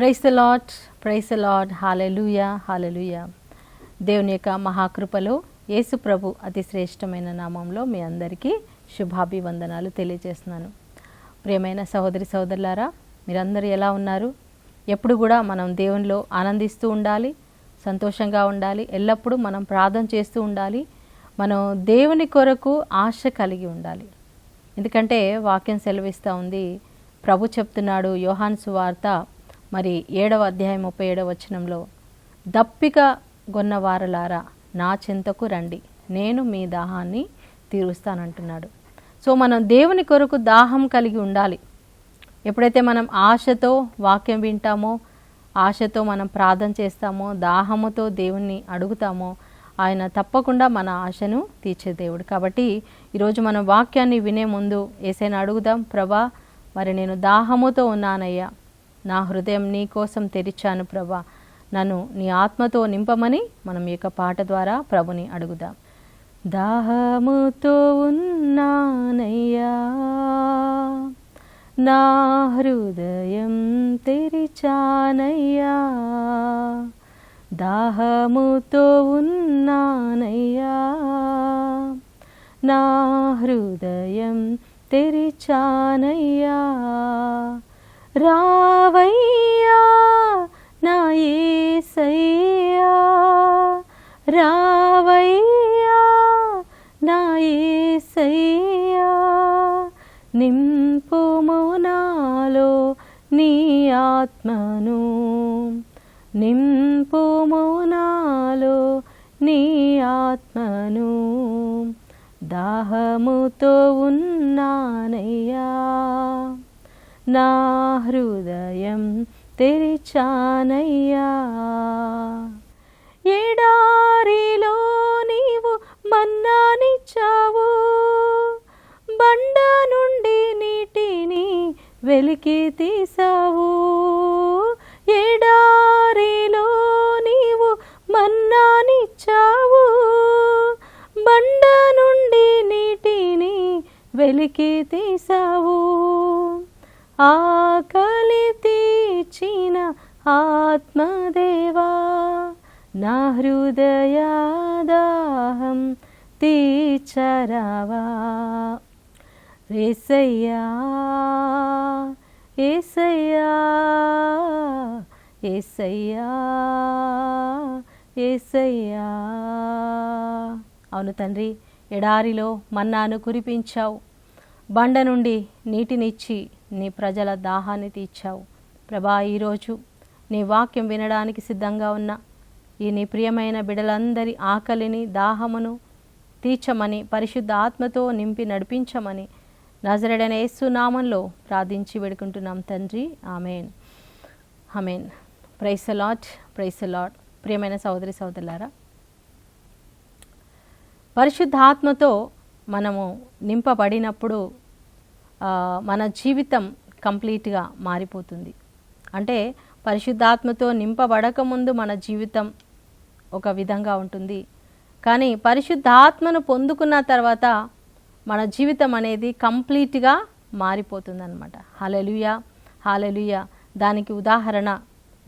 Praise the lord, praise the lord. Hallelujah, hallelujah. దేవుని యొక్క మహాకృపలో యేసు ప్రభు అతి శ్రేష్టమైన నామంలో మీ అందరికీ శుభాభివందనాలు తెలియజేస్తున్నాను. ప్రియమైన సహోదరి సహోదరులారా, మీరందరూ ఎలా ఉన్నారు? ఎప్పుడు కూడా మనం దేవునిలో ఆనందిస్తూ ఉండాలి, సంతోషంగా ఉండాలి. ఎల్లప్పుడూ మనం ప్రార్థన చేస్తూ ఉండాలి. మనం దేవుని కొరకు ఆశ కలిగి ఉండాలి. ఎందుకంటే వాక్యం సెలవిస్తూ ఉంది. ప్రభు చెప్తున్నాడు యోహాను సువార్త 7వ అధ్యాయం 37వ వచనంలో, దప్పిక గొన్నవారలారా నా చెంతకు రండి, నేను మీ దాహాన్ని తీరుస్తానంటున్నాడు. సో మనం దేవుని కొరకు దాహం కలిగి ఉండాలి. ఎప్పుడైతే మనం ఆశతో వాక్యం వింటామో, ఆశతో మనం ప్రార్థన చేస్తామో, దాహముతో దేవుణ్ణి అడుగుతామో, ఆయన తప్పకుండా మన ఆశను తీర్చే దేవుడు. కాబట్టి ఈరోజు మనం వాక్యాన్ని వినే ముందు యేసయ్యను అడుగుదాం. ప్రభా, నేను దాహముతో ఉన్నానయ్యా, నా హృదయం నీ కోసం తెరిచాను ప్రభా, నన్ను నీ ఆత్మతో నింపమని మనం ఈ యొక్క పాట ద్వారా ప్రభుని అడుగుదాం. దాహముతో ఉన్నానయ్యా, నా హృదయం తెరిచానయ్యా, దాహముతో ఉన్నానయ్యా, నా హృదయం తెరిచానయ్యా, రావయ్యా నా యేసయ్యా, రావయ్యా నా యేసయ్యా, నింపుము నాలో నీ ఆత్మను, నింపుము నాలో నీ ఆత్మను, దాహముతో ఉన్నానయ్యా, నా హృదయం తెరిచానయ్యా. ఎడారిలో నీవు మన్నానిచ్చావు, బండ నుండి నీటిని వెలికి తీసావు. ఎడారిలో నీవు మన్నానిచ్చావు, బండ నుండి నీటిని వెలికి తీసావు. ఆకలి తీర్చిన ఆత్మదేవా, నా హృదయ దాహం తీర్చరావా. యేసయ్యా యేసయ్యా యేసయ్యా యేసయ్యా. అవును తండ్రి, ఎడారిలో మన్నాను కురిపించావు, బండ నుండి నీటినిచ్చి నీ ప్రజల దాహాన్ని తీర్చావు. ప్రభా, ఈరోజు నీ వాక్యం వినడానికి సిద్ధంగా ఉన్న ఈ నీ ప్రియమైన బిడ్డలందరి ఆకలిని దాహమును తీర్చమని, పరిశుద్ధ ఆత్మతో నింపి నడిపించమని నజరేయుడైన యేసు నామంలో ప్రార్థించి వేడుకుంటున్నాం తండ్రి. Amen, amen. Praise the lord, praise the lord. ప్రియమైన సహోదరి సహోదరులారా, పరిశుద్ధాత్మతో మనము నింపబడినప్పుడు మన జీవితం కంప్లీట్గా మారిపోతుంది. అంటే పరిశుద్ధాత్మతో నింపబడకముందు మన జీవితం ఒక విధంగా ఉంటుంది, కానీ పరిశుద్ధాత్మను పొందుకున్న తర్వాత మన జీవితం అనేది కంప్లీట్గా మారిపోతుందన్నమాట. హల్లెలూయా, హల్లెలూయా. దానికి ఉదాహరణ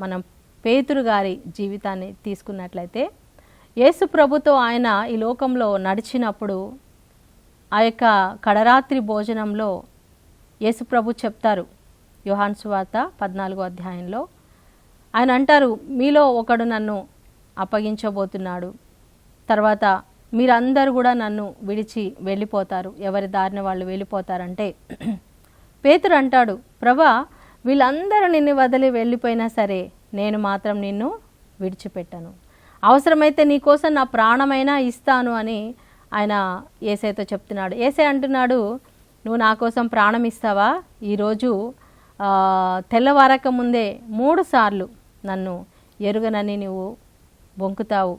మనం పేతురు గారి జీవితాన్ని తీసుకున్నట్లయితే, యేసు ప్రభుతో ఆయన ఈ లోకంలో నడిచినప్పుడు ఆ యొక్క కడరాత్రి భోజనంలో యేసు ప్రభు చెప్తారు, యోహాను సువార్త 14వ అధ్యాయంలో ఆయన అంటారు, మీలో ఒకడు నన్ను అప్పగించబోతున్నాడు, తర్వాత మీరందరూ కూడా నన్ను విడిచి వెళ్ళిపోతారు, ఎవరి దారిన వాళ్ళు వెళ్ళిపోతారంటే పేతురు అంటాడు, ప్రభా, వీళ్ళందరూ నిన్ను వదిలి వెళ్ళిపోయినా సరే నేను మాత్రం నిన్ను విడిచిపెట్టను, అవసరమైతే నీకోసం నా ప్రాణమైనా ఇస్తాను అని ఆయన యేసయ్యతో చెప్తున్నాడు. యేసయ్య అంటున్నాడు, నువ్వు నా కోసం ప్రాణం ఇస్తావా? ఈరోజు తెల్లవారక ముందే 3 సార్లు నన్ను ఎరుగనని నువ్వు బొంకుతావు,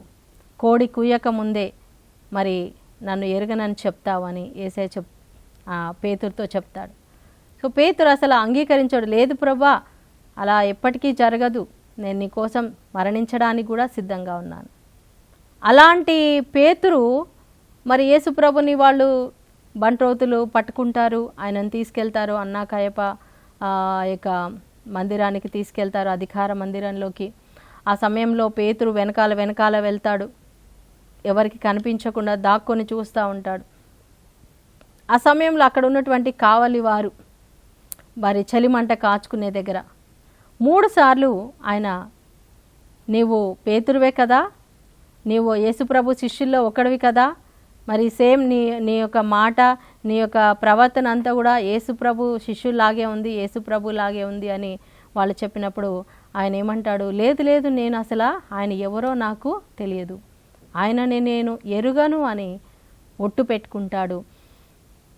కోడి కుయ్యక ముందే నన్ను ఎరుగనని చెప్తావు అని యేసయ్య పేతురుతో చెప్తాడు. సో పేతురు అసలు అంగీకరించాడు, లేదు ప్రభా, అలా ఎప్పటికీ జరగదు, నేను నీ కోసం మరణించడానికి కూడా సిద్ధంగా ఉన్నాను. అలాంటి పేతురు యేసు ప్రభుని వాళ్ళు బంట్రోతులు పట్టుకుంటారు, ఆయనను తీసుకెళ్తారు. అన్నా కయప యొక్క మందిరానికి తీసుకెళ్తారు, అధికార మందిరంలోకి. ఆ సమయంలో పేతురు వెనకాల వెళ్తాడు, ఎవరికి కనిపించకుండా దాక్కొని చూస్తూ ఉంటాడు. ఆ సమయంలో అక్కడ ఉన్నటువంటి కావలి వారి చలిమంట కాచుకునే దగ్గర 3 సార్లు ఆయన, నీవు పేతురువే కదా, నీవు యేసుప్రభు శిష్యుల్లో ఒకడివి కదా, మరి సేమ్ నీ యొక్క మాట, నీ యొక్క ప్రవర్తన అంతా కూడా యేసుప్రభు శిష్యులాగే ఉంది, యేసుప్రభులాగే ఉంది అని వాళ్ళు చెప్పినప్పుడు ఆయన ఏమంటాడు, లేదు నేను అసలు ఆయన ఎవరో నాకు తెలియదు, ఆయనని నేను ఎరుగను అని ఒట్టు పెట్టుకుంటాడు.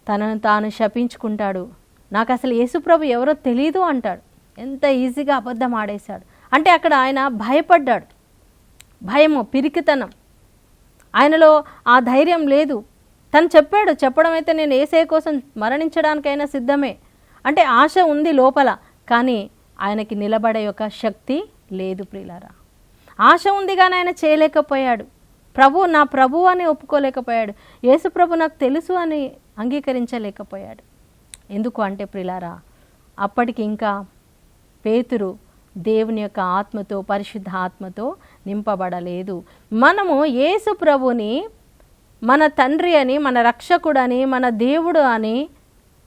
తనను తాను శపించుకుంటాడు. నాకు అసలు యేసుప్రభు ఎవరో తెలియదు అంటాడు. ఎంత ఈజీగా అబద్ధం ఆడేశాడు అంటే అక్కడ ఆయన భయపడ్డాడు. భయము, పిరికితనం, ఆయనలో ఆ ధైర్యం లేదు. తను చెప్పడం అయితే నేను యేసయ్య కోసం మరణించడానికైనా సిద్ధమే అంటే ఆశ ఉంది లోపల, కానీ ఆయనకి నిలబడే యొక్క శక్తి లేదు ప్రియులారా. ఆశ ఉంది కానీ ఆయన చేయలేకపోయాడు. నా ప్రభు అని ఒప్పుకోలేకపోయాడు. యేసు ప్రభు నాకు తెలుసు అని అంగీకరించలేకపోయాడు. ఎందుకు అంటే ప్రియులారా, అప్పటికి ఇంకా పేతురు దేవుని యొక్క ఆత్మతో, పరిశుద్ధ ఆత్మతో నింపబడలేదు. మనము యేసు ప్రభుని మన తండ్రి అని, మన రక్షకుడని, మన దేవుడు అని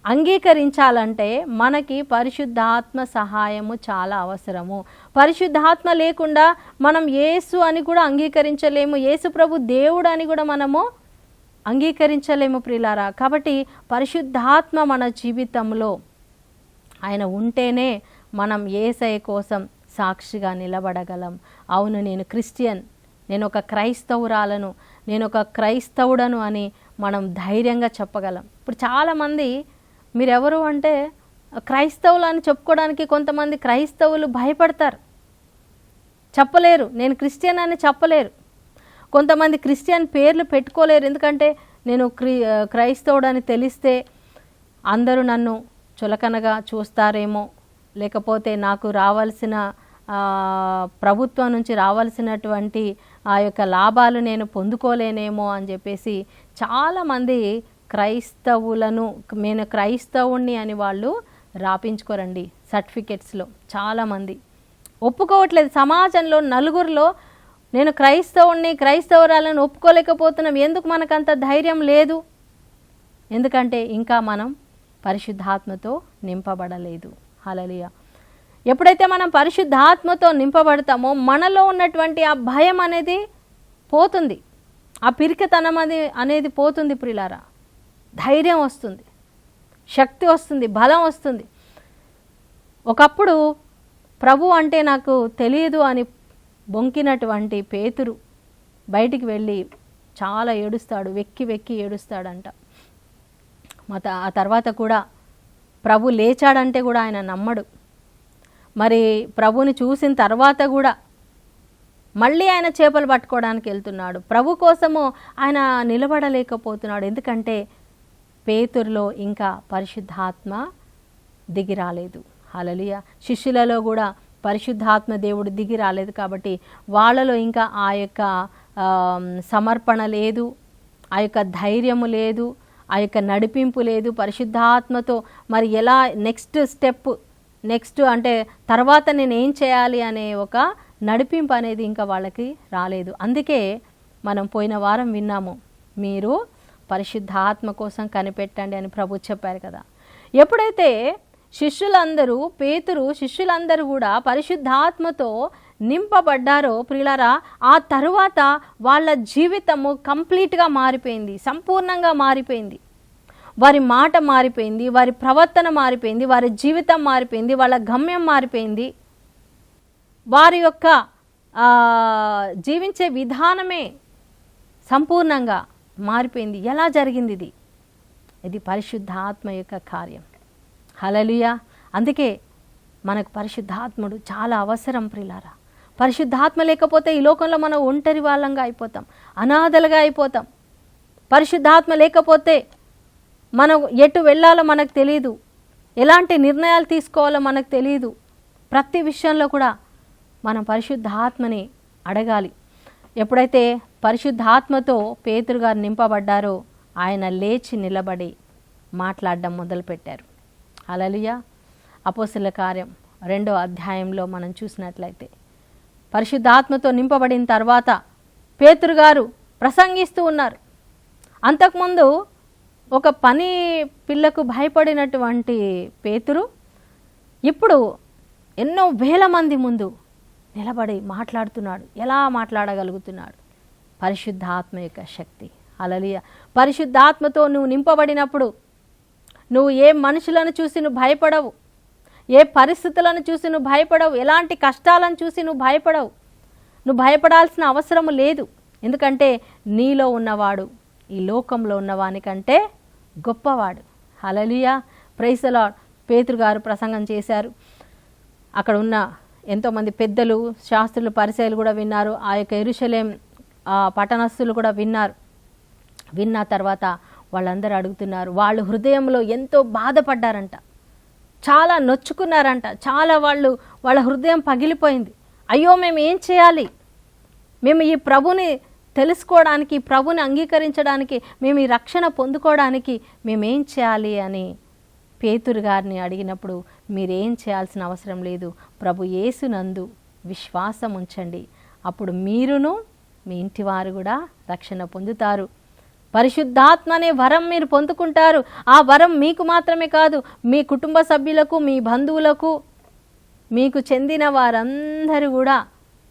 అంగీకరించాలంటే మనకి పరిశుద్ధాత్మ సహాయము చాలా అవసరము. పరిశుద్ధాత్మ లేకుండా మనం యేసు అని కూడా అంగీకరించలేము, యేసు ప్రభు దేవుడు అని కూడా మనము అంగీకరించలేము ప్రియులారా. కాబట్టి పరిశుద్ధాత్మ మన జీవితంలో ఆయన ఉంటేనే మనం యేసయ్య కోసం సాక్షిగా నిలబడగలం. అవును, నేను క్రిస్టియన్, నేను ఒక క్రైస్తవురాలను, నేను ఒక క్రైస్తవుడను అని మనం ధైర్యంగా చెప్పగలం. ఇప్పుడు చాలామంది మీరెవరు అంటే క్రైస్తవులు అని చెప్పుకోవడానికి కొంతమంది క్రైస్తవులు భయపడతారు, చెప్పలేరు. నేను క్రిస్టియన్ అని చెప్పలేరు. కొంతమంది క్రిస్టియన్ పేర్లు పెట్టుకోలేరు, ఎందుకంటే నేను క్రైస్తవుడని తెలిస్తే అందరూ నన్ను చులకనగా చూస్తారేమో, లేకపోతే నాకు రావాల్సిన ప్రభుత్వం నుంచి రావాల్సినటువంటి ఆ యొక్క లాభాలు నేను పొందుకోలేనేమో అని చెప్పేసి చాలామంది క్రైస్తవులను, నేను క్రైస్తవుణ్ణి అని వాళ్ళు రాపించుకోరండి సర్టిఫికెట్స్లో. చాలామంది ఒప్పుకోవట్లేదు. సమాజంలో నలుగురిలో నేను క్రైస్తవురాలను ఒప్పుకోలేకపోతున్నాం. ఎందుకు మనకంత ధైర్యం లేదు? ఎందుకంటే ఇంకా మనం పరిశుద్ధాత్మతో నింపబడలేదు. హల్లెలూయా. ఎప్పుడైతే మనం పరిశుద్ధాత్మతో నింపబడతామో మనలో ఉన్నటువంటి ఆ భయం అనేది పోతుంది, ఆ పిరికితనం అనేది పోతుంది ప్రియులారా. ధైర్యం వస్తుంది, శక్తి వస్తుంది, బలం వస్తుంది. ఒకప్పుడు ప్రభు అంటే నాకు తెలియదు అని బొంకినటువంటి పేతురు బయటికి వెళ్ళి చాలా ఏడుస్తాడు, వెక్కి ఏడుస్తాడంట. ఆ తర్వాత కూడా ప్రభు లేచాడంటే కూడా ఆయన నమ్మడు. మరి ప్రభుని చూసిన తర్వాత కూడా మళ్ళీ ఆయన చేపలు పట్టుకోవడానికి వెళ్తున్నాడు. ప్రభు కోసము ఆయన నిలబడలేకపోతున్నాడు. ఎందుకంటే పేతురులో ఇంకా పరిశుద్ధాత్మ దిగి రాలేదు. హల్లెలూయా. శిష్యులలో కూడా పరిశుద్ధాత్మ దేవుడు దిగి రాలేదు. కాబట్టి వాళ్ళలో ఇంకా ఆ యొక్క సమర్పణ లేదు, ఆ యొక్క ధైర్యము లేదు, ఆ యొక్క నడిపింపు లేదు. పరిశుద్ధాత్మతో మరి ఎలా నెక్స్ట్ అంటే తర్వాత నేను ఏం చేయాలి అనే ఒక నడిపింపు అనేది ఇంకా వాళ్ళకి రాలేదు. అందుకే మనం పోయిన వారం విన్నాము, మీరు పరిశుద్ధాత్మ కోసం కనిపెట్టండి అని ప్రభు చెప్పారు కదా. ఎప్పుడైతే శిష్యులందరూ కూడా పరిశుద్ధాత్మతో నింపబడ్డారో ప్రియులారా, ఆ తరువాత వాళ్ళ జీవితము కంప్లీట్గా మారిపోయింది, సంపూర్ణంగా మారిపోయింది. వారి మాట మారిపోయింది, వారి ప్రవర్తన మారిపోయింది, వారి జీవితం మారిపోయింది, వాళ్ళ గమ్యం మారిపోయింది, వారి యొక్క జీవించే విధానమే సంపూర్ణంగా మారిపోయింది. ఎలా జరిగింది ఇది పరిశుద్ధాత్మ యొక్క కార్యం. హల్లెలూయా. అందుకే మనకు పరిశుద్ధాత్ముడు చాలా అవసరం ప్రియులారా. పరిశుద్ధాత్మ లేకపోతే ఈ లోకంలో మనం ఒంటరి వాళ్ళంగా అయిపోతాం, అనాథలుగా అయిపోతాం. పరిశుద్ధాత్మ లేకపోతే మనం ఎటు వెళ్ళాలో మనకు తెలియదు, ఎలాంటి నిర్ణయాలు తీసుకోవాలో మనకు తెలియదు. ప్రతి విషయంలో కూడా మనం పరిశుద్ధాత్మని అడగాలి. ఎప్పుడైతే పరిశుద్ధాత్మతో పేతురు గారు నింపబడ్డారో ఆయన లేచి నిలబడి మాట్లాడడం మొదలుపెట్టారు. హల్లెలూయా. అపోస్తలుల కార్యం 2వ అధ్యాయంలో మనం చూసినట్లయితే పరిశుద్ధాత్మతో నింపబడిన తర్వాత పేతురు గారు ప్రసంగిస్తూ ఉన్నారు. అంతకుముందు ఒక పని పిల్లకు భయపడినటువంటి పేతురు ఇప్పుడు ఎన్నో వేల మంది ముందు నిలబడి మాట్లాడుతున్నాడు. ఎలా మాట్లాడగలుగుతున్నాడు? పరిశుద్ధాత్మ యొక్క శక్తి. హల్లెలూయా. పరిశుద్ధాత్మతో నువ్వు నింపబడినప్పుడు నువ్వు ఏ మనుషులను చూసి నువ్వు భయపడవు, ఏ పరిస్థితులను చూసి నువ్వు భయపడవు, ఎలాంటి కష్టాలను చూసి నువ్వు భయపడవు. నువ్వు భయపడాల్సిన అవసరం లేదు. ఎందుకంటే నీలో ఉన్నవాడు ఈ లోకంలో ఉన్నవానికంటే గొప్పవాడు. హల్లెలూయా. Praise the lord. పేతురు గారు ప్రసంగం చేశారు. అక్కడ ఉన్న ఎంతోమంది పెద్దలు, శాస్త్రులు, పరిసయ్యులు కూడా విన్నారు. ఆ యొక్క యెరూషలేం పట్టణస్థులు కూడా విన్నారు. విన్న తర్వాత వాళ్ళందరూ అడుగుతున్నారు. వాళ్ళు హృదయంలో ఎంతో బాధపడ్డారంట, చాలా నొచ్చుకున్నారంట, చాలా వాళ్ళ హృదయం పగిలిపోయింది. అయ్యో మేము ఏం చేయాలి? మేము ఈ ప్రభుని తెలుసుకోవడానికి, ప్రభుని అంగీకరించడానికి, మేము ఈ రక్షణ పొందుకోవడానికి మేమేం చేయాలి అని పేతురు గారిని అడిగినప్పుడు, మీరేం చేయాల్సిన అవసరం లేదు, ప్రభు యేసునందు విశ్వాసం ఉంచండి, అప్పుడు మీరును మీ ఇంటివారు కూడా రక్షణ పొందుతారు. పరిశుద్ధాత్మ అనే వరం మీరు పొందుకుంటారు. ఆ వరం మీకు మాత్రమే కాదు, మీ కుటుంబ సభ్యులకు, మీ బంధువులకు, మీకు చెందిన వారందరూ కూడా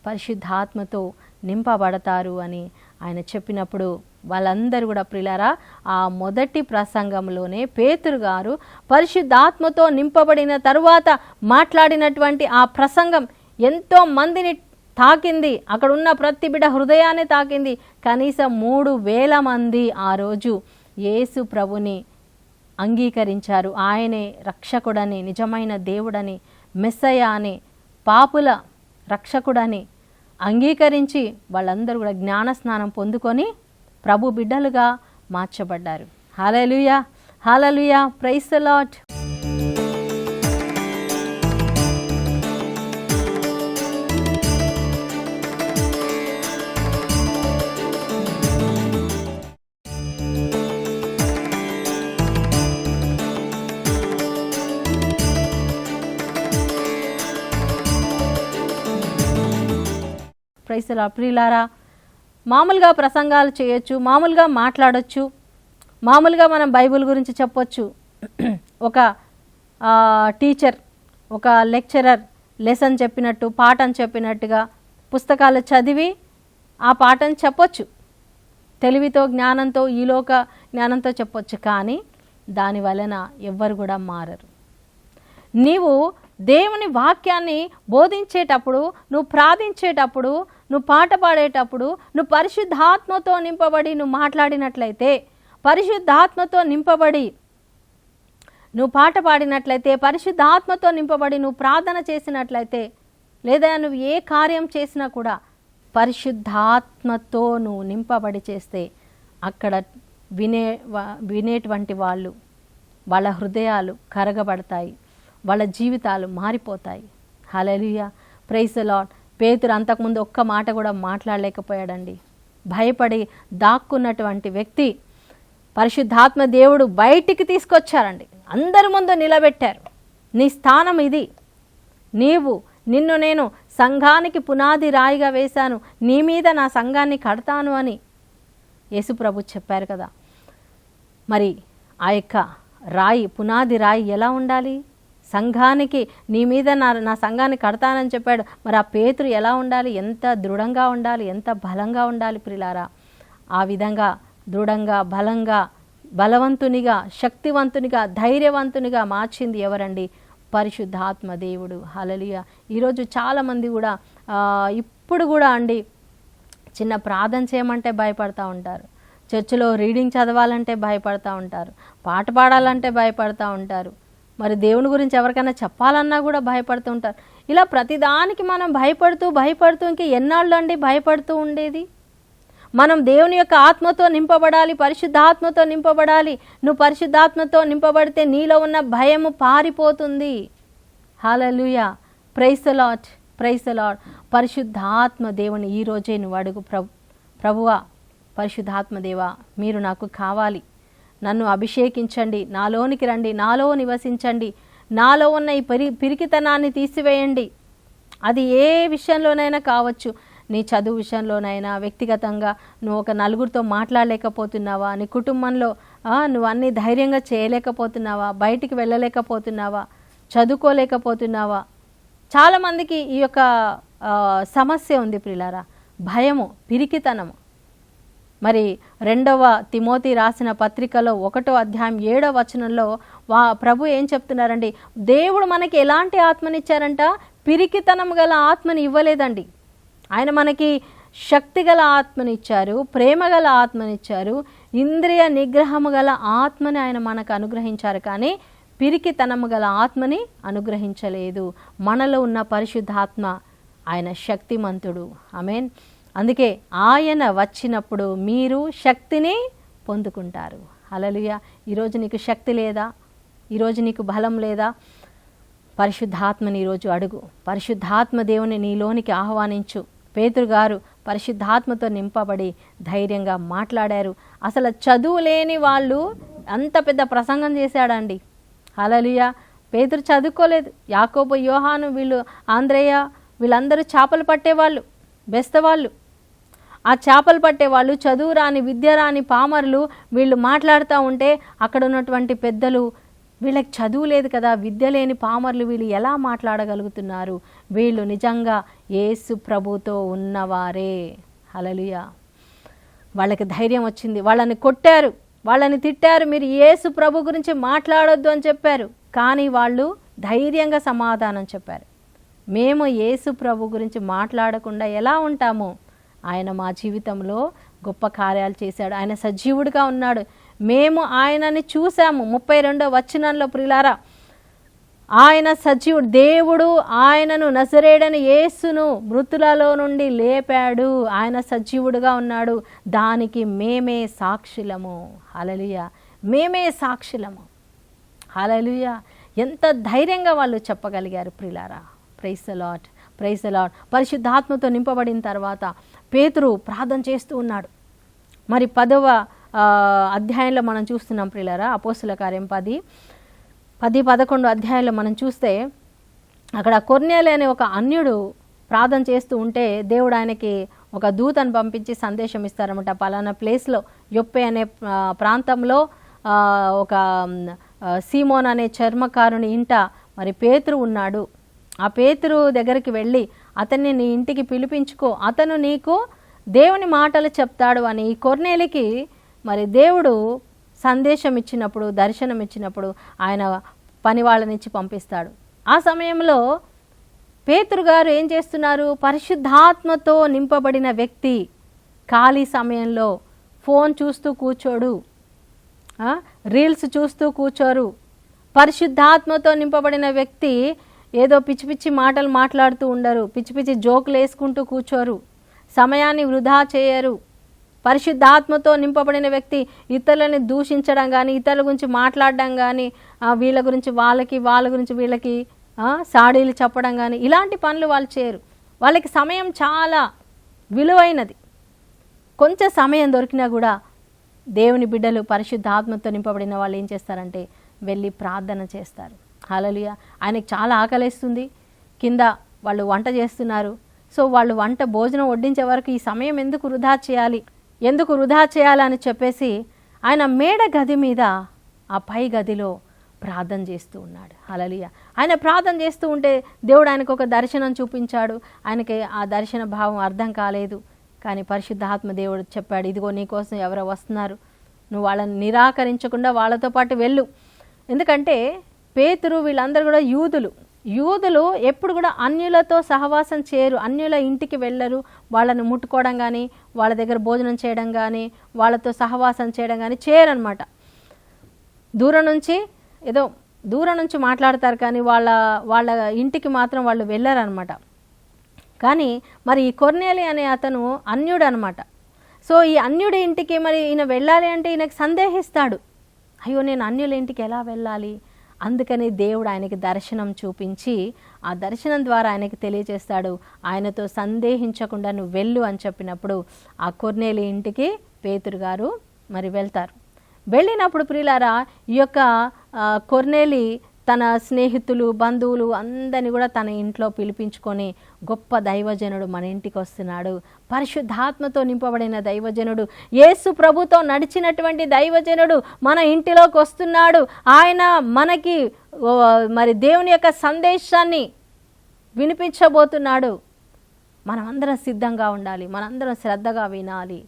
పరిశుద్ధాత్మతో నింపబడతారు అని ఆయన చెప్పినప్పుడు వాళ్ళందరూ కూడా ప్రియులారా, ఆ మొదటి ప్రసంగంలోనే పేతురు గారు పరిశుద్ధాత్మతో నింపబడిన తరువాత మాట్లాడినటువంటి ఆ ప్రసంగం ఎంతో మందిని తాకింది. అక్కడ ఉన్న ప్రతి బిడ్డ హృదయాన్ని తాకింది. కనీసం 3,000 మంది ఆ రోజు యేసు ప్రభుని అంగీకరించారు. ఆయనే రక్షకుడని, నిజమైన దేవుడని, మెస్సయ అని, పాపుల రక్షకుడని అంగీకరించి వాళ్ళందరూ కూడా జ్ఞానస్నానం పొందుకొని ప్రభు బిడ్డలుగా మార్చబడ్డారు. Hallelujah. Hallelujah. Praise the lord. Praise the lord. ప్రియులారా, మామూలుగా ప్రసంగాలు చేయొచ్చు, మామూలుగా మాట్లాడొచ్చు, మామూలుగా మనం బైబిల్ గురించి చెప్పొచ్చు. ఒక టీచర్, ఒక లెక్చరర్ లెసన్ చెప్పినట్టు, పాఠం చెప్పినట్టుగా పుస్తకాలు చదివి ఆ పాఠం చెప్పొచ్చు. తెలివితో, జ్ఞానంతో, ఈలోక జ్ఞానంతో చెప్పొచ్చు. కానీ దాని వలన ఎవ్వరు కూడా మారరు. నీవు దేవుని వాక్యాన్ని బోధించేటప్పుడు, నువ్వు ప్రార్థించేటప్పుడు, నువ్వు పాట పాడేటప్పుడు, నువ్వు పరిశుద్ధాత్మతో నింపబడి నువ్వు మాట్లాడినట్లయితే, పరిశుద్ధాత్మతో నింపబడి నువ్వు పాట పాడినట్లయితే, పరిశుద్ధాత్మతో నింపబడి నువ్వు ప్రార్థన చేసినట్లయితే, లేదా నువ్వు ఏ కార్యం చేసినా కూడా పరిశుద్ధాత్మతో నువ్వు నింపబడి చేస్తే, అక్కడ వినేటువంటి వాళ్ళ హృదయాలు కరగబడతాయి, వాళ్ళ జీవితాలు మారిపోతాయి. హల్లెలూయా. Praise the lord. పేతురు అంతకుముందు ఒక్క మాట కూడా మాట్లాడలేకపోయాడండి. భయపడి దాక్కున్నటువంటి వ్యక్తి పరిశుద్ధాత్మ దేవుడు బయటికి తీసుకొచ్చారండి. అందరి ముందు నిలబెట్టారు. నీ స్థానం ఇది, నిన్ను నేను సంఘానికి పునాది రాయిగా వేశాను, నీ మీద నా సంఘాన్ని కడతాను అని యేసుప్రభు చెప్పారు కదా. మరి ఆ యొక్క రాయి, పునాది రాయి ఎలా ఉండాలి? సంఘానికి నీ మీద నా సంఘాన్ని కడతానని చెప్పాడు. మరి ఆ పేతురు ఎలా ఉండాలి? ఎంత దృఢంగా ఉండాలి, ఎంత బలంగా ఉండాలి ప్రియులారా. ఆ విధంగా దృఢంగా, బలంగా, బలవంతునిగా, శక్తివంతునిగా, ధైర్యవంతునిగా మార్చింది ఎవరండి? పరిశుద్ధాత్మ దేవుడు. హల్లెలూయా. ఈరోజు చాలామంది కూడా ఇప్పుడు కూడా అండి చిన్న ప్రార్థన చేయమంటే భయపడతా ఉంటారు, చర్చిలో రీడింగ్ చదవాలంటే భయపడతా ఉంటారు, పాట పాడాలంటే భయపడతా ఉంటారు, మరి దేవుని గురించి ఎవరికైనా చెప్పాలన్నా కూడా భయపడుతూ ఉంటారు. ఇలా ప్రతిదానికి మనం భయపడుతూ ఇంక ఎన్నాళ్ళు అండి భయపడుతూ ఉండేది? మనం దేవుని యొక్క ఆత్మతో నింపబడాలి, పరిశుద్ధాత్మతో నింపబడాలి. నువ్వు పరిశుద్ధాత్మతో నింపబడితే నీలో ఉన్న భయము పారిపోతుంది. Hallelujah. Praise the lord. Praise the lord. పరిశుద్ధాత్మ దేవుని ఈరోజే నువ్వు అడుగు. ప్రభువా, పరిశుద్ధాత్మ దేవా, మీరు నాకు కావాలి, నన్ను అభిషేకించండి, నాలోనికి రండి, నాలో నివసించండి, నాలో ఉన్న ఈ పిరికితనాన్ని తీసివేయండి. అది ఏ విషయంలోనైనా కావచ్చు. నీ చదువు విషయంలోనైనా, వ్యక్తిగతంగా నువ్వు ఒక నలుగురితో మాట్లాడలేకపోతున్నావా, నీ కుటుంబంలో నువ్వు అన్నీ ధైర్యంగా చేయలేకపోతున్నావా, బయటికి వెళ్ళలేకపోతున్నావా, చదువుకోలేకపోతున్నావా. చాలామందికి ఈ యొక్క సమస్య ఉంది ప్రియులారా, భయము, పిరికితనము. మరి 2వ తిమోతి రాసిన పత్రికలో 1వ అధ్యాయం 7వ వచనంలో ప్రభు ఏం చెప్తున్నారండి, దేవుడు మనకి ఎలాంటి ఆత్మనిచ్చారంట, పిరికితనం గల ఆత్మని ఇవ్వలేదండి. ఆయన మనకి శక్తి గల ఆత్మనిచ్చారు, ప్రేమ గల ఆత్మనిచ్చారు, ఇంద్రియ నిగ్రహము గల ఆత్మని ఆయన మనకు అనుగ్రహించారు. కానీ పిరికితనము గల ఆత్మని అనుగ్రహించలేదు. మనలో ఉన్న పరిశుద్ధాత్మ ఆయన శక్తిమంతుడు. ఆమేన్. అందుకే ఆయన వచ్చినప్పుడు మీరు శక్తిని పొందుకుంటారు. హల్లెలూయా. ఈరోజు నీకు శక్తి లేదా? ఈరోజు నీకు బలం లేదా? పరిశుద్ధాత్మని ఈరోజు అడుగు. పరిశుద్ధాత్మ దేవుని నీలోనికి ఆహ్వానించు. పేతురు గారు పరిశుద్ధాత్మతో నింపబడి ధైర్యంగా మాట్లాడారు. అసలు చదువు లేని వాళ్ళు అంత పెద్ద ప్రసంగం చేశాడండి. హల్లెలూయా. పేతురు చదువుకోలేదు. యాకోబు, యోహాను, వీళ్ళు ఆంద్రేయ, వీళ్ళందరూ చేపలు పట్టేవాళ్ళు, బెస్తవాళ్ళు. ఆ చేపలు పట్టేవాళ్ళు, చదువు రాని, విద్య రాని పామరులు వీళ్ళు మాట్లాడుతూ ఉంటే అక్కడ ఉన్నటువంటి పెద్దలు, వీళ్ళకి చదువు లేదు కదా, విద్య లేని పామర్లు వీళ్ళు ఎలా మాట్లాడగలుగుతున్నారు? వీళ్ళు నిజంగా యేసు ప్రభుతో ఉన్నవారే. హల్లెలూయా. వాళ్ళకి ధైర్యం వచ్చింది. వాళ్ళని కొట్టారు, వాళ్ళని తిట్టారు, మీరు యేసు ప్రభు గురించి మాట్లాడొద్దు అని చెప్పారు. కానీ వాళ్ళు ధైర్యంగా సమాధానం చెప్పారు. మేము యేసు ప్రభు గురించి మాట్లాడకుండా ఎలా ఉంటాము? ఆయన మా జీవితంలో గొప్ప కార్యాలు చేశాడు. ఆయన సజీవుడిగా ఉన్నాడు. మేము ఆయనని చూసాము. 32వ వచనంలో ప్రియులారా, ఆయన సజీవుడు, దేవుడు ఆయనను నజరేయుడైన యేసును మృతులలో నుండి లేపాడు. ఆయన సజీవుడుగా ఉన్నాడు. దానికి మేమే సాక్షులము. హల్లెలూయా. మేమే సాక్షులము. హల్లెలూయా. ఎంత ధైర్యంగా వాళ్ళు చెప్పగలిగారు ప్రియులారా. Praise the lord, praise the lord. పరిశుద్ధాత్మతో నింపబడిన తర్వాత పేతురు ప్రార్థన చేస్తూ ఉన్నాడు. మరి 10వ అధ్యాయంలో మనం చూస్తున్నాం ప్రియులారా, అపోస్తుల కార్యం 10-11 అధ్యాయంలో మనం చూస్తే అక్కడ కొర్నేలి అనే ఒక అన్యుడు ప్రార్థన చేస్తూ ఉంటే దేవుడు ఆయనకి ఒక దూతను పంపించి సందేశం ఇస్తారన్నమాట. పలానా ప్లేస్లో యొప్పే అనే ప్రాంతంలో ఒక సీమోన్ అనే చర్మకారుని ఇంట మరి పేతురు ఉన్నాడు. ఆ పేతురు దగ్గరికి వెళ్ళి అతన్ని నీ ఇంటికి పిలిపించుకో, అతను నీకు దేవుని మాటలు చెప్తాడు అని ఈ కొర్నేలికి మరి దేవుడు సందేశం ఇచ్చినప్పుడు, దర్శనం ఇచ్చినప్పుడు ఆయన పని వాళ్ళనిచ్చి పంపిస్తాడు. ఆ సమయంలో పేతురు గారు ఏం చేస్తున్నారు? పరిశుద్ధాత్మతో నింపబడిన వ్యక్తి ఖాళీ సమయంలో ఫోన్ చూస్తూ కూర్చోడు, రీల్స్ చూస్తూ కూర్చోరు. పరిశుద్ధాత్మతో నింపబడిన వ్యక్తి ఏదో పిచ్చి పిచ్చి మాటలు మాట్లాడుతూ ఉండరు, పిచ్చి పిచ్చి జోకులు వేసుకుంటూ కూర్చోరు, సమయాన్ని వృధా చేయరు. పరిశుద్ధాత్మతో నింపబడిన వ్యక్తి ఇతరులని దూషించడం కానీ, ఇతరుల గురించి మాట్లాడడం కానీ, వీళ్ళ గురించి వాళ్ళకి, వాళ్ళ గురించి వీళ్ళకి సాడీలు చెప్పడం కానీ, ఇలాంటి పనులు వాళ్ళు చేయరు. వాళ్ళకి సమయం చాలా విలువైనది. కొంచెం సమయం దొరికినా కూడా దేవుని బిడ్డలు పరిశుద్ధాత్మతో నింపబడిన వాళ్ళు ఏం చేస్తారంటే వెళ్ళి ప్రార్థన చేస్తారు. హల్లెలూయా. ఆయనకి చాలా ఆకలేస్తుంది, కింద వాళ్ళు వంట చేస్తున్నారు. సో వాళ్ళు భోజనం వడ్డించే వరకు ఈ సమయం ఎందుకు వృధా చేయాలని చెప్పేసి ఆయన మేడ గది మీద ఆ పై గదిలో ప్రార్థన చేస్తూ ఉన్నాడు. హల్లెలూయా. ఆయన ప్రార్థన చేస్తూ ఉంటే దేవుడు ఆయనకు ఒక దర్శనం చూపించాడు. ఆయనకి ఆ దర్శన భావం అర్థం కాలేదు. కానీ పరిశుద్ధాత్మ దేవుడు చెప్పాడు, ఇదిగో నీకోసం ఎవరో వస్తున్నారు, నువ్వు వాళ్ళని నిరాకరించకుండా వాళ్ళతో పాటు వెళ్ళు. ఎందుకంటే పేతురు వీళ్ళందరూ కూడా యూదులు ఎప్పుడు కూడా అన్యులతో సహవాసం చేయరు, అన్యుల ఇంటికి వెళ్ళరు, వాళ్ళని ముట్టుకోవడం కానీ, వాళ్ళ దగ్గర భోజనం చేయడం కానీ, వాళ్ళతో సహవాసం చేయడం కానీ చేయరనమాట. దూరం నుంచి మాట్లాడతారు కానీ వాళ్ళ ఇంటికి మాత్రం వాళ్ళు వెళ్ళరనమాట. కానీ మరి ఈ కొర్నేలి అనే అతను అన్యుడు అనమాట. సో ఈ అన్యుడి ఇంటికి మరి ఈయన వెళ్ళాలి అంటే ఈయనకి సందేహిస్తాడు, అయ్యో నేను అన్యుల ఇంటికి ఎలా వెళ్ళాలి? అందుకని దేవుడు ఆయనకి దర్శనం చూపించి ఆ దర్శనం ద్వారా ఆయనకి తెలియజేస్తాడు, ఆయనతో సందేహించకుండా నువ్వు వెళ్ళు అని చెప్పినప్పుడు ఆ కొర్నేలి ఇంటికి పేతురు గారు మరి వెళ్తారు. వెళ్ళినప్పుడు ప్రియులారా, ఈ యొక్క కొర్నేలి తన స్నేహితులు, బంధువులు అందరినీ కూడా తన ఇంట్లో పిలిపించుకొని గొప్ప దైవజనుడు మన ఇంటికి వస్తున్నాడు, పరిశుద్ధాత్మతో నింపబడిన దైవజనుడు, యేసు ప్రభుతో నడిచినటువంటి దైవజనుడు మన ఇంటిలోకి వస్తున్నాడు. ఆయన మనకి మరి దేవుని యొక్క సందేశాన్ని వినిపించబోతున్నాడు. మనమందరం సిద్ధంగా ఉండాలి, మనందరం శ్రద్ధగా వినాలి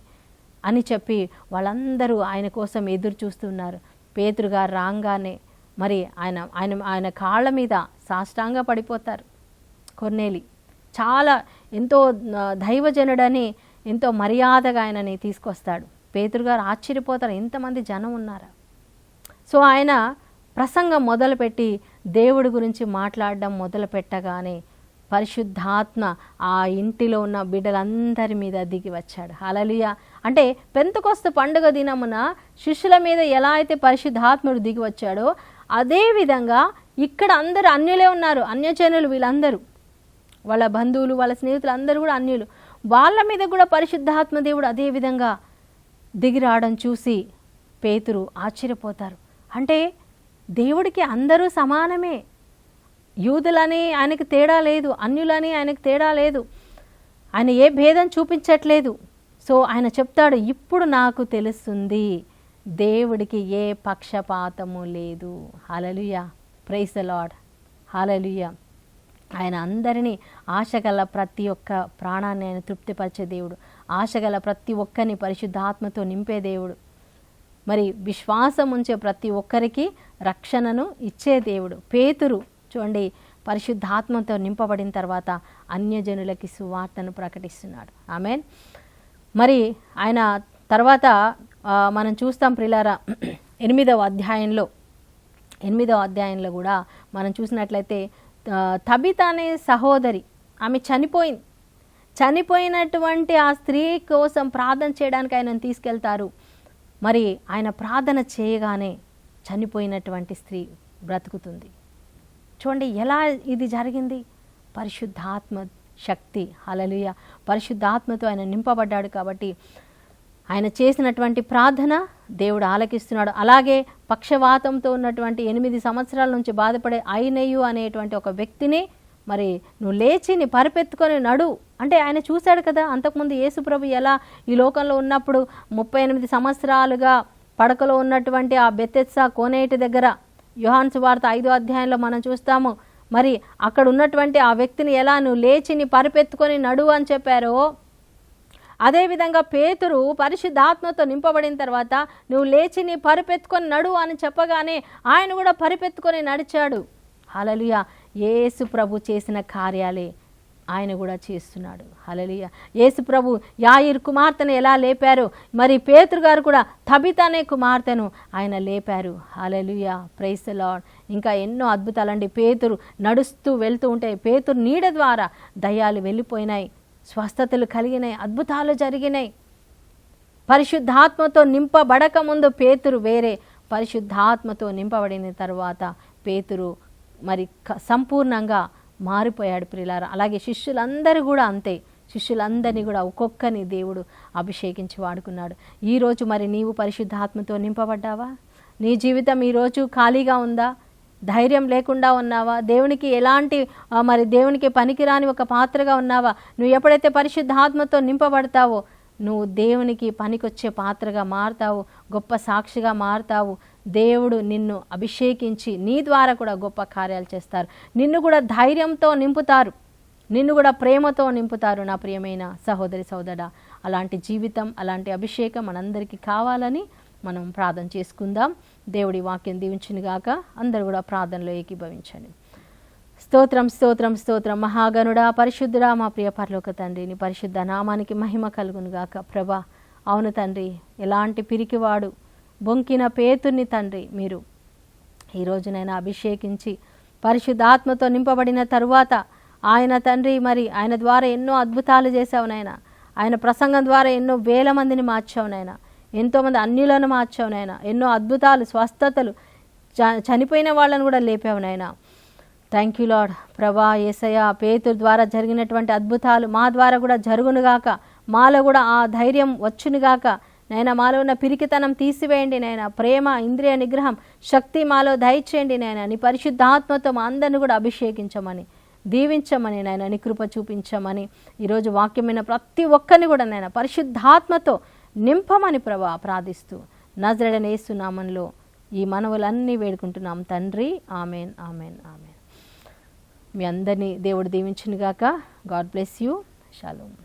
అని చెప్పి వాళ్ళందరూ ఆయన కోసం ఎదురు చూస్తున్నారు. పేతురు గారు రాగానే మరి ఆయన ఆయన ఆయన కాళ్ళ మీద సాష్టాంగ పడిపోతారు. కొర్నేలి చాలా ఎంతో దైవజనుడని ఎంతో మర్యాదగా ఆయనని తీసుకొస్తాడు. పేతురు గారు ఆశ్చర్యపోతారు, ఎంతమంది జనం ఉన్నారా. సో ఆయన ప్రసంగం మొదలుపెట్టి దేవుడి గురించి మాట్లాడడం మొదలు పెట్టగానే పరిశుద్ధాత్మ ఆ ఇంటిలో ఉన్న బిడ్డలందరి మీద దిగి వచ్చాడు. హల్లెలూయా. అంటే పెంతెకొస్తు పండుగ దినమున శిష్యుల మీద ఎలా అయితే పరిశుద్ధాత్ముడు దిగి వచ్చాడో అదేవిధంగా ఇక్కడ అందరూ అన్యులే ఉన్నారు, అన్యజనులు వీళ్ళందరూ, వాళ్ళ బంధువులు, వాళ్ళ స్నేహితులు అందరూ కూడా అన్యులు. వాళ్ళ మీద కూడా పరిశుద్ధాత్మ దేవుడు అదేవిధంగా దిగి రావడం చూసి పేతురు ఆశ్చర్యపోతారు. అంటే దేవుడికి అందరూ సమానమే, యూదులని ఆయనకు తేడా లేదు, అన్యులని ఆయనకు తేడా లేదు, ఆయన ఏ భేదం చూపించట్లేదు. సో ఆయన చెప్తాడు, ఇప్పుడు నాకు తెలుస్తుంది దేవుడికి ఏ పక్షపాతము లేదు. హల్లెలూయా, ప్రైజ్ ద లార్డ్, హల్లెలూయా. ఆయన అందరినీ ఆశగల ప్రతి ఒక్క ప్రాణాన్ని ఆయన తృప్తిపరిచే దేవుడు, ఆశగల ప్రతి ఒక్కరిని పరిశుద్ధాత్మతో నింపే దేవుడు, మరి విశ్వాసం ఉంచే ప్రతి ఒక్కరికి రక్షణను ఇచ్చే దేవుడు. పేతురు చూడండి, పరిశుద్ధాత్మతో నింపబడిన తర్వాత అన్యజనులకి సువార్తను ప్రకటిస్తున్నాడు. ఆమేన్. మరి ఆయన తర్వాత మనం చూస్తాం ప్రియులారా, 8వ అధ్యాయంలో కూడా మనం చూసినట్లయితే తబిత అనే సహోదరి, ఆమె చనిపోయినటువంటి ఆ స్త్రీ కోసం ప్రార్థన చేయడానికి ఆయనను తీసుకెళ్తారు. మరి ఆయన ప్రార్థన చేయగానే చనిపోయినటువంటి స్త్రీ బ్రతుకుతుంది. చూడండి ఎలా ఇది జరిగింది, పరిశుద్ధాత్మ శక్తి. హల్లెలూయా. పరిశుద్ధాత్మతో ఆయన నింపబడ్డాడు కాబట్టి ఆయన చేసినటువంటి ప్రార్థన దేవుడు ఆలకిస్తున్నాడు. అలాగే పక్షవాతంతో ఉన్నటువంటి 8 సంవత్సరాల నుంచి బాధపడే ఐనయ్యు అనేటువంటి ఒక వ్యక్తిని మరి నువ్వు లేచి నీ పరిపెత్తుకొని నడు అంటే ఆయన చూశాడు కదా. అంతకుముందు యేసుప్రభు ఎలా ఈ లోకంలో ఉన్నప్పుడు 38 సంవత్సరాలుగా పడకలో ఉన్నటువంటి ఆ బెతెస్దా కోనేటి దగ్గర యోహాను సువార్త 5వ అధ్యాయంలో మనం చూస్తాము. మరి అక్కడ ఉన్నటువంటి ఆ వ్యక్తిని ఎలా నువ్వు లేచి నీ పరిపెత్తుకొని నడు అని చెప్పారో, అదేవిధంగా పేతురు పరిశుద్ధాత్మతో నింపబడిన తర్వాత నువ్వు లేచి నీ పరిపెత్తుకొని నడు అని చెప్పగానే ఆయన కూడా పరిపెత్తుకొని నడిచాడు. హల్లెలూయా. యేసు ప్రభు చేసిన కార్యాలే ఆయన కూడా చేస్తున్నాడు. హల్లెలూయా. యేసు ప్రభు యాయిరు కుమార్తెను ఎలా లేపారు, మరి పేతురు గారు కూడా తబిత అనే కుమార్తెను ఆయన లేపారు. హల్లెలూయా, ప్రైజ్ ది లార్డ్. ఇంకా ఎన్నో అద్భుతాలండి. పేతురు నడుస్తూ వెళ్తూ ఉంటే పేతురు నీడ ద్వారా దయ్యాలు వెళ్ళిపోయినాయి, స్వస్థతలు కలిగినాయి, అద్భుతాలు జరిగినాయి. పరిశుద్ధాత్మతో నింపబడక ముందు పేతురు వేరే, పరిశుద్ధాత్మతో నింపబడిన తర్వాత పేతురు మరి సంపూర్ణంగా మారిపోయాడు ప్రియులారా. అలాగే శిష్యులందరూ కూడా అంతే, శిష్యులందరినీ కూడా ఒక్కొక్కరిని దేవుడు అభిషేకించి వాడుకున్నాడు. ఈరోజు మరి నీవు పరిశుద్ధాత్మతో నింపబడ్డావా? నీ జీవితం ఈరోజు ఖాళీగా ఉందా? ధైర్యం లేకుండా ఉన్నావా? దేవునికి ఎలాంటి మరి దేవునికి పనికిరాని ఒక పాత్రగా ఉన్నావా? నువ్వు ఎప్పుడైతే పరిశుద్ధాత్మతో నింపబడతావో నువ్వు దేవునికి పనికొచ్చే పాత్రగా మారుతావు, గొప్ప సాక్షిగా మారుతావు. దేవుడు నిన్ను అభిషేకించి నీ ద్వారా కూడా గొప్ప కార్యాలు చేస్తారు. నిన్ను కూడా ధైర్యంతో నింపుతారు, నిన్ను కూడా ప్రేమతో నింపుతారు. నా ప్రియమైన సహోదరి సోదరుడా, అలాంటి జీవితం, అలాంటి అభిషేకం మనందరికీ కావాలని మనం ప్రార్థన చేసుకుందాం. దేవుడి వాక్యం దీవించునుగాక. అందరూ కూడా ప్రార్థనలో ఏకీభవించండి. స్తోత్రం స్తోత్రం స్తోత్రం. మహాగణుడా, పరిశుద్ధుడా, మా ప్రియ పరలోక తండ్రి, నీ పరిశుద్ధ నామానికి మహిమ కలుగునుగాక. ప్రభా, అవును తండ్రి, ఎలాంటి పిరికివాడు బొంకిన పేతుర్ని తండ్రి మీరు ఈరోజునైనా అభిషేకించి పరిశుద్ధాత్మతో నింపబడిన తరువాత ఆయన తండ్రి మరి ఆయన ద్వారా ఎన్నో అద్భుతాలు చేశావు నాయన. ఆయన ప్రసంగం ద్వారా ఎన్నో వేల మందిని మార్చావు నాయన, ఎంతోమంది అన్యులను మార్చావు నాయన, ఎన్నో అద్భుతాలు, స్వస్థతలు, చనిపోయిన వాళ్ళను కూడా లేపావు నాయన. Thank you lord. ప్రభా, యేసయ్య, పేతురు ద్వారా జరిగినటువంటి అద్భుతాలు మా ద్వారా కూడా జరుగునుగాక, మాలో కూడా ఆ ధైర్యం వచ్చునుగాక నాయన మాలో ఉన్న పిరికితనం తీసివేయండి నాయన. ప్రేమ, ఇంద్రియ నిగ్రహం, శక్తి మాలో దయచేయండి నాయన. నీ పరిశుద్ధాత్మతో మా అందరిని కూడా అభిషేకించమని, దీవించమని నాయన, నీ కృప చూపించమని, ఈరోజు వాక్యమైన ప్రతి ఒక్కరిని కూడా నాయన పరిశుద్ధాత్మతో నింపమని ప్రభా ప్రార్థిస్తూ నజరేయుడైన యేసు నామములో ఈ మనవులన్నీ వేడుకుంటున్నాం తండ్రి. Amen, amen, amen. మీ అందరినీ దేవుడు దీవించును గాక. God bless you. షాలోమ్.